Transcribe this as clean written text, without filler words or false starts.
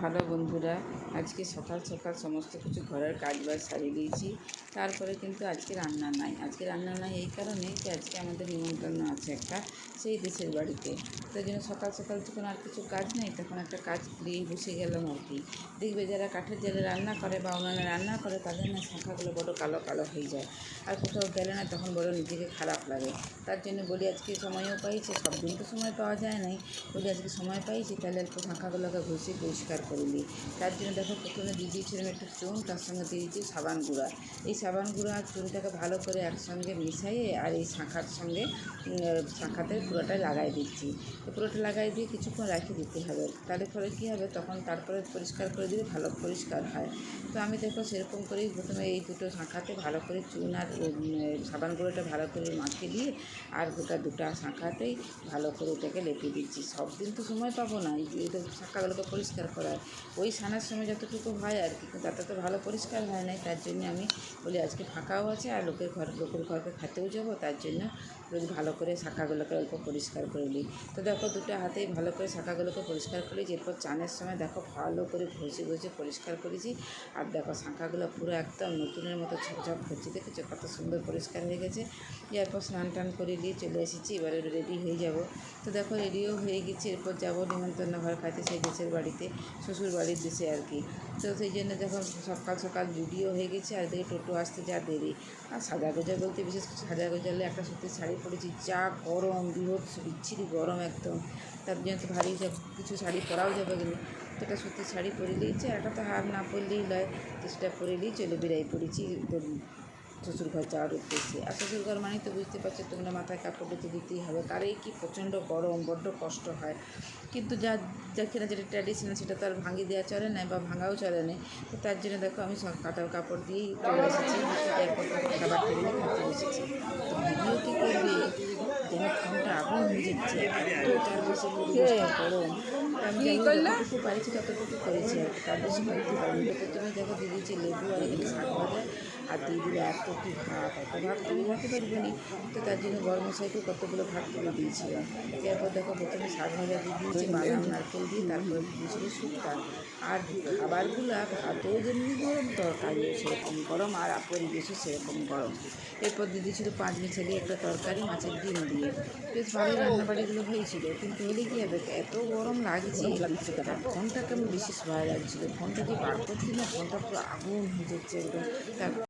ভালো বন্ধুরা, আজকে সকাল সকাল সমস্ত কিছু ঘরের কাজবাজ সারিয়ে দিয়েছি। তারপরে কিন্তু আজকে রান্না নাই এই কারণে যে আজকে আমাদের নিমন্ত্রণ আছে একটা, সেই দেশের বাড়িতে। তাই জন্য সকাল সকাল যখন আর কিছু কাজ নেই তখন একটা কাজ নিয়েই বসে গেলাম আর কি। দেখবে যারা কাঠের জালে রান্না করে বা উনানে রান্না করে তাদের না শাঁখাগুলো বড় কালো কালো হয়ে যায়, আর কোথাও গেলে না তখন বড় নিজেকে খারাপ লাগে। তার জন্য বলি আজকে সময়ও পাইছি, সব দিন তো সময় পাওয়া যায় নাই, বলি আজকে সময় পাইছি তাহলে একটু শাঁখাগুলোকে ঘষে পরিষ্কার করে নিই। তার জন্য দেখো প্রথমে দিয়ে দিয়েছিলাম একটু চুন, তার সঙ্গে দিয়ে দিয়েছি সাবান গুঁড়া। এই সাবান গুঁড়া আর চুনটাকে ভালো করে একসঙ্গে মিশিয়ে আর এই শাঁখার সঙ্গে শাঁখাতে পুরোটা লাগাই দিচ্ছি। পুরোটা লাগাই দিয়ে কিছুক্ষণ রেখে দিতে হবে, তাহলে পরে কী হবে তখন তারপরে পরিষ্কার করে দিলে ভালো পরিষ্কার হয়। তো আমি দেখো সেরকম করেই প্রথমে এই দুটো শাঁখাতে ভালো করে চুন আর সাবান গুঁড়োটা ভালো করে মাখিয়ে দিয়ে আর দুটো শাঁখাতেই ভালো করে এটাকে লেপে দিচ্ছি। সব দিন তো সময় পাবো না এই শাঁখাগুলোকে পরিষ্কার করার, ওই সানার সময় যতটুকু হয় আর কি, কিন্তু তাতে তো ভালো পরিষ্কার হয় নাই। তার জন্য আমি বলি আজকে ফাঁকাও আছে আর লোকের ঘরকে খেতেও যাবো, তার জন্য যদি ভালো করে শাঁখাগুলোকে অল্প পরিষ্কার করে নিই। তো দেখো দুটো হাতেই ভালো করে শাঁখাগুলোকে পরিষ্কার করি, এরপর চানের সময় দেখো ভালো করে ঘষে পরিষ্কার করেছি। আর দেখো শাঁখাগুলো পুরো একদম নতুনের মতো ঝকঝক করছে, দেখেছো কত সুন্দর পরিষ্কার হয়ে গেছে। এরপর স্নান টান করে দিয়ে চলে এসেছি, এবারে রেডি হয়ে যাব। তো দেখো রেডিও হয়ে গেছি, এরপর যাবো নিমন্ত্রণ ঘর খাইতে সেই দেশের বাড়িতে, শ্বশুর বাড়ির দেশে আর কি। তো সেই জন্য দেখো সকাল সকাল রেডিও হয়ে গেছে, আর দেখে টোটো আসতে যা দেরি। আর সাজাগোজা বলতে বিশেষ করে সাজাগোজালে একটা সত্যি শাড়ি পরেছি, যা গরম বিভৎস বিচ্ছিরি গরম একদম। তার জন্য তো ভারী কিছু শাড়ি পরাও যাবে কিন্তু, তো একটা সত্যি শাড়ি পরে নিয়েছি, একটা তো হার না পরলেই নয়, তো সেটা পরে নিয়ে চলে বেরিয়ে পড়েছি শ্বশুরঘর যাওয়ার উদ্দেশ্যে। আর শ্বশুরঘর মানেই তো বুঝতে পারছো তোমরা, মাথায় কাপড় তো দিতেই হবে, কারণ কি প্রচণ্ড গরম, বড্ড কষ্ট হয়। কিন্তু যেখানে যেটা ট্র্যাডিশনাল সেটা তো আর ভাঙিয়ে দেওয়া চলে না বা ভাঙাও চলে না। তো তার জন্য দেখো আমি সব কাপড় দিয়েই চলে এসেছি, এরপর খাবার টেবিলে খেতে বসেছি। তো ভিডিও কী করবে যেন ফোনটা আগুন হয়ে যাচ্ছে, এত চারপাশে গরম। আমি যতটুকু পারিছি ততটুকু করেছি আর কি, তার বেশি করতে পারিনি। তো প্রথমে দেখো দিয়ে দিয়েছি লেবু আর এখানে শাক ভাজা, আর দিয়ে দিলে এত কি ভাত, এত ভাত তো আমি ভাতে পারবো না। তো তার জন্য গরম মশাইকে কতগুলো ভাত তুলে দিয়েছিলাম। এরপর দেখো প্রথমে শাক ভাজা দিয়ে দিয়েছি বাদাম নারকেল দিয়ে, তারপরে দিয়েছিল শুক্তা। আর খাবারগুলো ভাতও যেমনি গরম, তরকারিও সেরকম গরম, আর পরিবেশও সেরকম গরম। এরপর দিয়ে দিয়েছিল 5 মিশালি একটা তরকারি মাছের ডিম দিয়ে। বেশ ভালোই রান্নাবাড়িগুলো হয়েছিল, কিন্তু হলে কী হবে এত গরম লাগছে, ফোনটা কেমন বিশেষ ভালো লাগছিলো, ফোনটা যে বার করছি না ফোনটা পুরো আগুন হয়ে যাচ্ছে একদম।